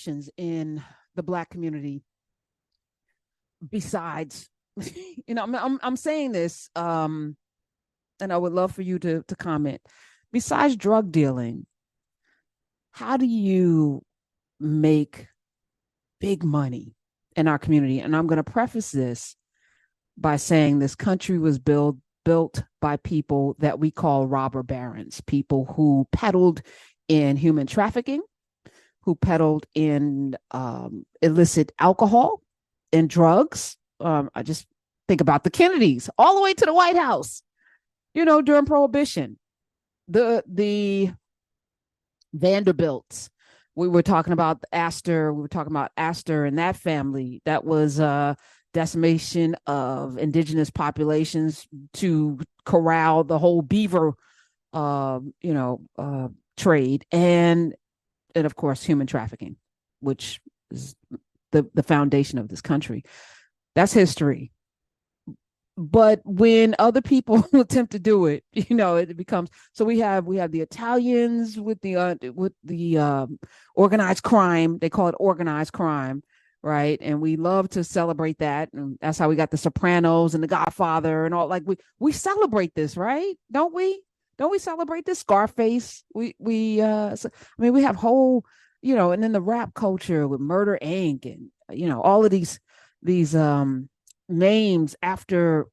options in the Black community besides, I'm saying this, and I would love for you to comment. Besides drug dealing, how do you make big money in our community? And I'm going to preface this by saying this country was built by people that we call robber barons, people who peddled in human trafficking, who peddled in illicit alcohol and drugs. I just think about the Kennedys all the way to the White House, during Prohibition, the Vanderbilts. We were talking about Astor. We were talking about Astor and that family. That was decimation of indigenous populations to corral the whole beaver, trade, and of course human trafficking, which is the foundation of this country. That's history. But when other people attempt to do it, it becomes, so we have the Italians with the organized crime. They call it organized crime, right? And we love to celebrate that, and that's how we got the Sopranos and the Godfather and all. Like we celebrate this, right? Don't we? Don't we celebrate this? Scarface. We we have whole, and then the rap culture with Murder Inc. and all of these names after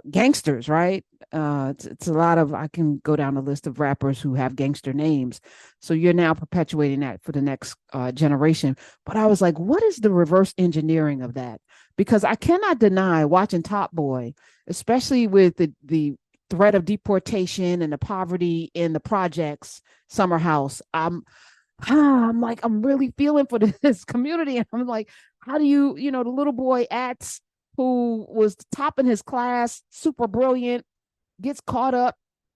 gangsters, right? It's a lot of, I can go down a list of rappers who have gangster names. So you're now perpetuating that for the next generation. But I was like, what is the reverse engineering of that? Because I cannot deny watching Top Boy, especially with the threat of deportation and the poverty in the projects, Summer House. I'm like, I'm really feeling for this community. And I'm like, how do you, the little boy Ats, who was top in his class, super brilliant, gets caught up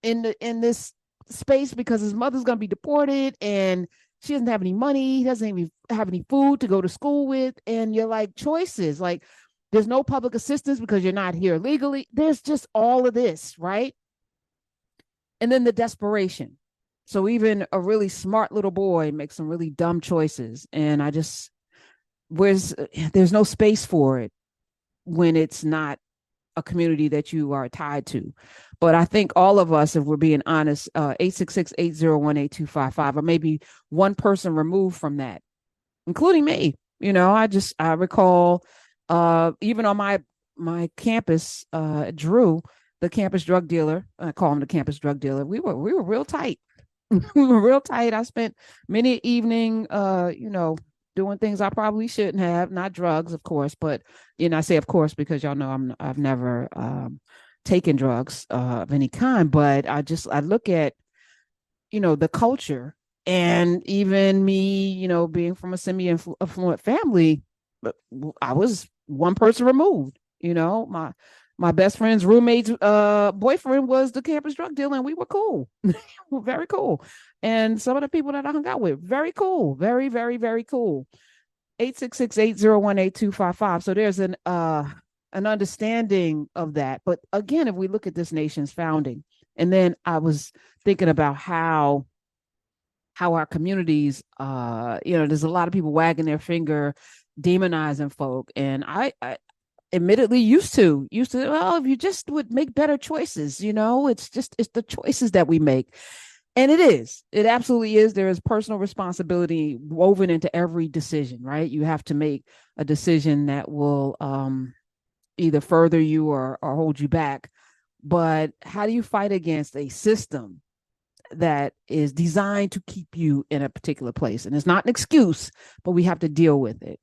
in this space because his mother's going to be deported and she doesn't have any money. He doesn't even have any food to go to school with. And you're like, choices, like there's no public assistance because you're not here legally. There's just all of this, right? And then the desperation. So even a really smart little boy makes some really dumb choices. And there's no space for it when it's not a community that you are tied to. But I think all of us, if we're being honest, 866-801-8255, or maybe one person removed from that, including me. I recall even on my campus, Drew, the campus drug dealer, I call him the campus drug dealer. We were real tight. We were real tight. I spent many evening, doing things I probably shouldn't have, not drugs, of course, but I say of course because y'all know I've never taken drugs of any kind, but I look at the culture, and even me, being from a semi-affluent family, I was one person removed. My best friend's roommate's boyfriend was the campus drug dealer, and we were cool. We're very cool. And some of the people that I hung out with, very cool. Very, very, very cool. 866-801-8255. So there's an understanding of that. But again, if we look at this nation's founding, and then I was thinking about how our communities, there's a lot of people wagging their finger, demonizing folk. And I admittedly used to, well, if you just would make better choices, it's the choices that we make. And it absolutely is. There is personal responsibility woven into every decision, right? You have to make a decision that will either further you or hold you back. But how do you fight against a system that is designed to keep you in a particular place? And it's not an excuse, but we have to deal with it.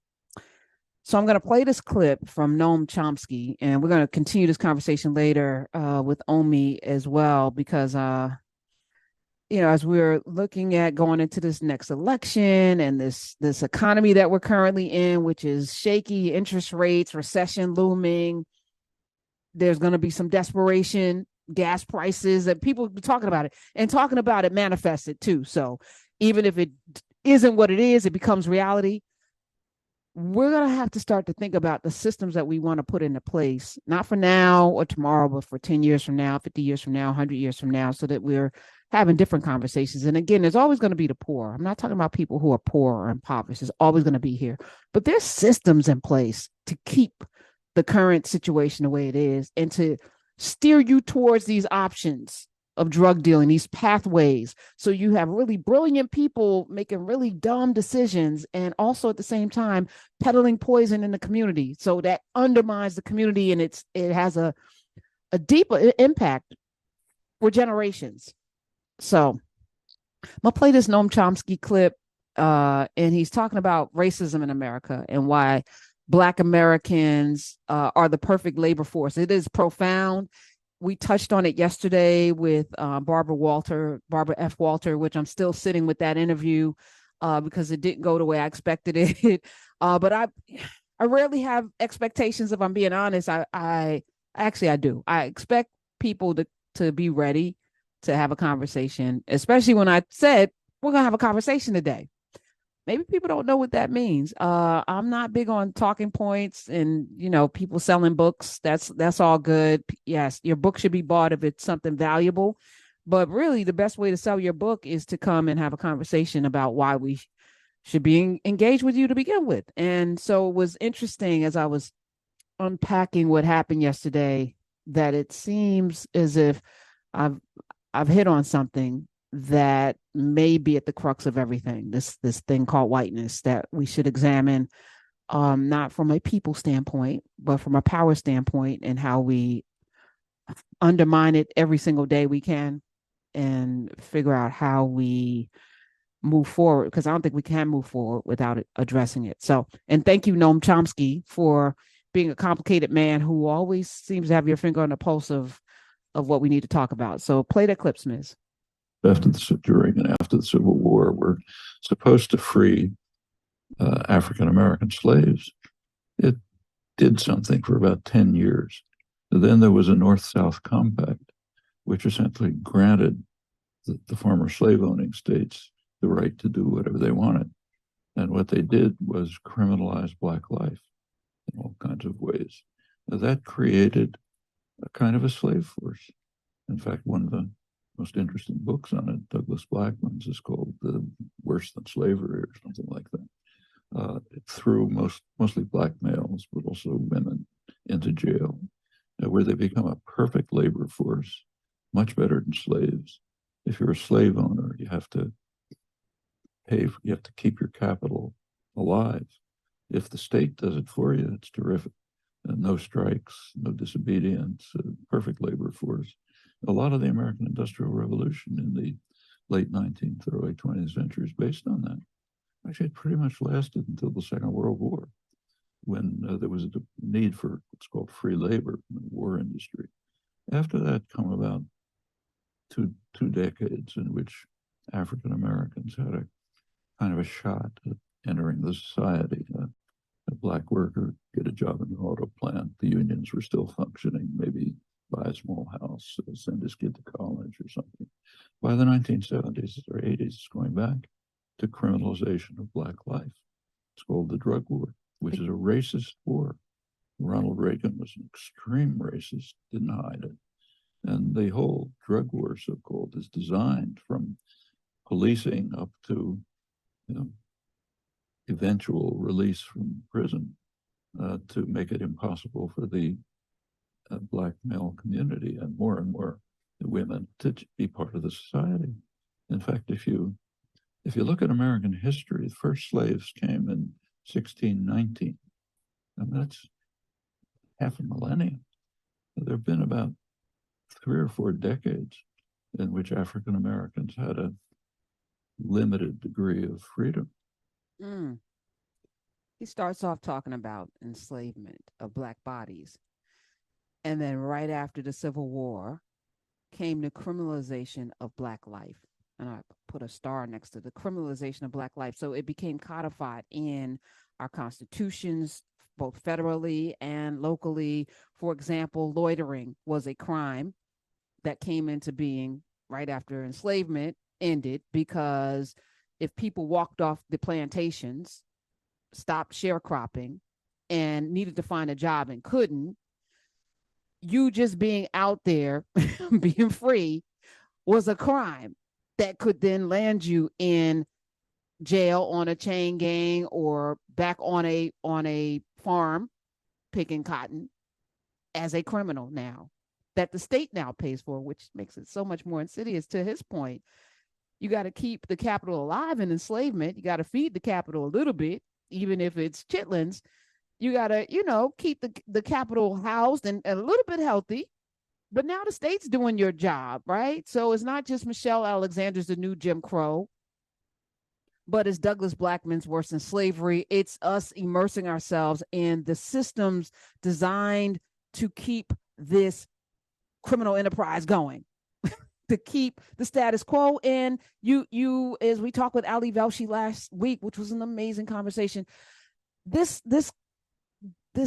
So I'm going to play this clip from Noam Chomsky, and we're going to continue this conversation later with Omi as well, because, as we're looking at going into this next election and this economy that we're currently in, which is shaky, interest rates, recession looming, there's going to be some desperation, gas prices, that people be talking about it, and talking about it manifested too. So even if it isn't what it is, it becomes reality. we're going to have to start to think about the systems that we want to put into place, not for now or tomorrow, but for 10 years from now, 50 years from now, 100 years from now, so that we're having different conversations. And again, there's always going to be the poor. I'm not talking about people who are poor or impoverished. It's always going to be here. But there's systems in place to keep the current situation the way it is and to steer you towards these options of drug dealing, these pathways. So you have really brilliant people making really dumb decisions and also at the same time peddling poison in the community. So that undermines the community and it has a deeper impact for generations. So I'm gonna play this Noam Chomsky clip, and he's talking about racism in America and why Black Americans are the perfect labor force. It is profound. We touched on it yesterday with Barbara F. Walter, which I'm still sitting with that interview because it didn't go the way I expected it. But I rarely have expectations. If I'm being honest, I actually I do. I expect people to be ready to have a conversation, especially when I said we're gonna have a conversation today. Maybe people don't know what that means. I'm not big on talking points and people selling books. That's all good. Yes, your book should be bought if it's something valuable, but really the best way to sell your book is to come and have a conversation about why we should be engaged with you to begin with. And so it was interesting as I was unpacking what happened yesterday that it seems as if I've I've hit on something that may be at the crux of everything. This thing called whiteness that we should examine, not from a people standpoint, but from a power standpoint, and how we undermine it every single day we can, and figure out how we move forward. Because I don't think we can move forward without addressing it. So, and thank you, Noam Chomsky, for being a complicated man who always seems to have your finger on the pulse of what we need to talk about. So, play that clip, Smith. During and after the Civil War were supposed to free African American slaves. It did something for about 10 years. Then there was a North-South Compact, which essentially granted the former slave-owning states the right to do whatever they wanted. And what they did was criminalize Black life in all kinds of ways. Now, that created a kind of a slave force. In fact, one of the most interesting books on it, Douglas Blackman's, is called Worse Than Slavery or something like that. It threw mostly Black males, but also women, into jail, where they become a perfect labor force, much better than slaves. If you're a slave owner, you have to keep your capital alive. If the state does it for you, it's terrific. No strikes, no disobedience, perfect labor force. A lot of the American Industrial Revolution in the late 19th, early 20th century is based on that. Actually, it pretty much lasted until the Second World War, when there was a need for what's called free labor in the war industry. After that come about two decades in which African Americans had a kind of a shot at entering the society. A Black worker get a job in an auto plant. The unions were still functioning, maybe buy a small house, send his kid to college or something. By the 1970s or 80s, it's going back to criminalization of Black life. It's called the drug war, which is a racist war. Ronald Reagan was an extreme racist, didn't hide it. And the whole drug war, so-called, is designed from policing up to eventual release from prison to make it impossible for the Black male community and more women to be part of the society. In fact, if you look at American history, the first slaves came in 1619, and that's half a millennium. There have been about 3 or 4 decades in which African Americans had a limited degree of freedom. Mm. He starts off talking about enslavement of Black bodies. And then right after the Civil War came the criminalization of Black life. And I put a star next to the criminalization of Black life. So it became codified in our constitutions, both federally and locally. For example, loitering was a crime that came into being right after enslavement ended, because if people walked off the plantations stopped sharecropping and needed to find a job and couldn't, you just being out there, being free, was a crime that could then land you in jail on a chain gang or back on a farm picking cotton as a criminal now that the state now pays for, which makes it so much more insidious. To his point, you got to keep the capital alive in enslavement. You got to feed the capital a little bit, even if it's chitlins. You got to, keep the capital housed and a little bit healthy. But now the state's doing your job, right? So it's not just Michelle Alexander's the new Jim Crow, but it's Douglas Blackmon's Worse Than Slavery. It's us immersing ourselves in the systems designed to keep this criminal enterprise going, to keep the status quo. And you, as we talked with Ali Velshi last week, which was an amazing conversation, this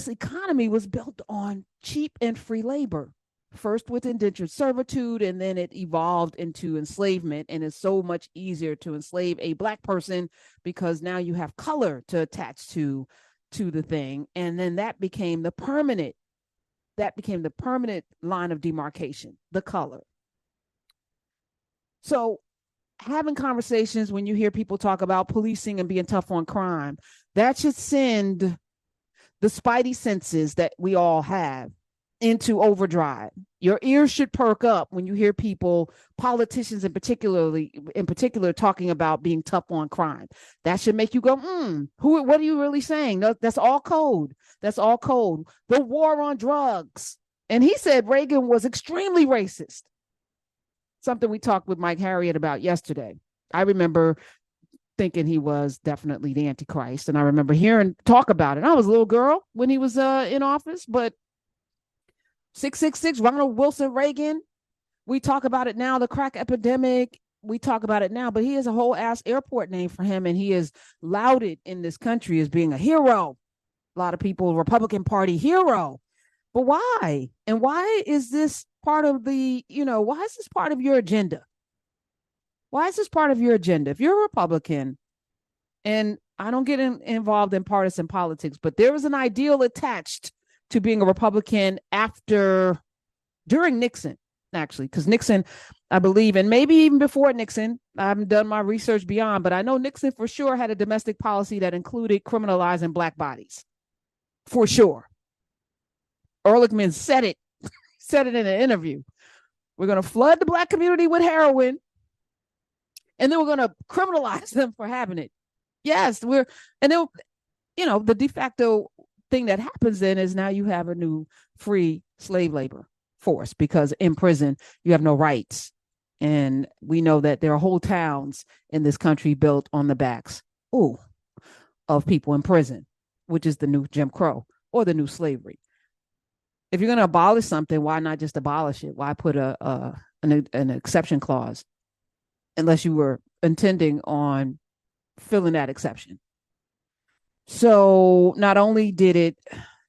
economy was built on cheap and free labor. First with indentured servitude, and then it evolved into enslavement. And it's so much easier to enslave a Black person because now you have color to attach to the thing. And then that became the permanent line of demarcation, the color. So having conversations, when you hear people talk about policing and being tough on crime, that should send the spidey senses that we all have into overdrive. Your ears should perk up when you hear people, politicians in particular, talking about being tough on crime. That should make you go, what are you really saying? That's all code. That's all code. The war on drugs. And he said Reagan was extremely racist. Something we talked with Mike Harriet about yesterday. I remember thinking he was definitely the Antichrist. And I remember hearing talk about it. I was a little girl when he was in office, but 666, Ronald Wilson Reagan. We talk about it now, the crack epidemic. We talk about it now, but he has a whole ass airport name for him, and he is lauded in this country as being a hero. A lot of people, Republican Party hero. But why? And why is this part of why is this part of your agenda? Why is this part of your agenda? If you're a Republican, and I don't get involved in partisan politics, but there is an ideal attached to being a Republican during Nixon, actually, because Nixon, I believe, and maybe even before Nixon, I haven't done my research beyond, but I know Nixon for sure had a domestic policy that included criminalizing Black bodies, for sure. Ehrlichman said it in an interview. We're going to flood the Black community with heroin, and then we're going to criminalize them for having it. Yes, and then, the de facto thing that happens then is now you have a new free slave labor force, because in prison you have no rights. And we know that there are whole towns in this country built on the backs of people in prison, which is the new Jim Crow or the new slavery. If you're going to abolish something, why not just abolish it? Why put an exception clause unless you were intending on filling that exception? So not only did it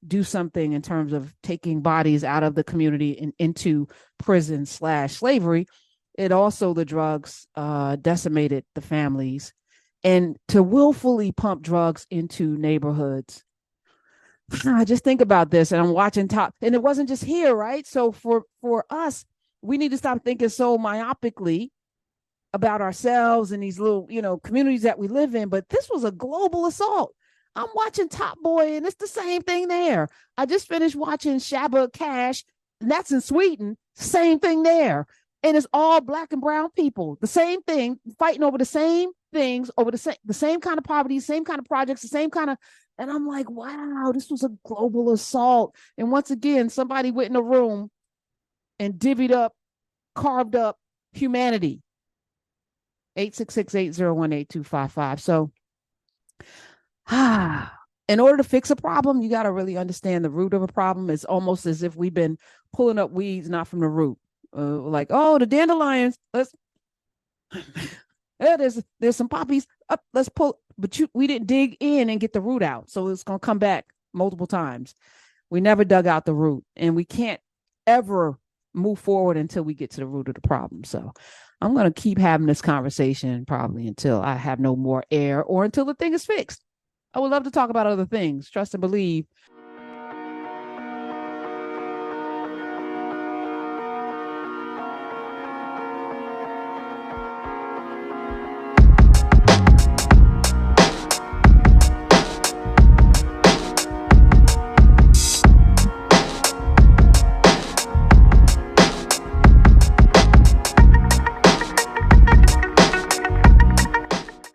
do something in terms of taking bodies out of the community and into prison / slavery, it also, the drugs decimated the families. And to willfully pump drugs into neighborhoods, I just think about this, and I'm watching and it wasn't just here, right? So for us, we need to stop thinking so myopically about ourselves and these little, communities that we live in. But this was a global assault. I'm watching Top Boy, and it's the same thing there. I just finished watching Shabba Cash, and that's in Sweden. Same thing there. And it's all Black and brown people. The same thing, fighting over the same things, over the same kind of poverty, same kind of projects, the same kind of. And I'm like, wow, this was a global assault. And once again, somebody went in a room and carved up humanity. 866-801-8255. So, in order to fix a problem, you got to really understand the root of a problem. It's almost as if we've been pulling up weeds, not from the root. Like, the dandelions, there's some poppies up, let's pull, but we didn't dig in and get the root out. So it's going to come back multiple times. We never dug out the root, and we can't ever move forward until we get to the root of the problem. So I'm going to keep having this conversation probably until I have no more air or until the thing is fixed. I would love to talk about other things. Trust and believe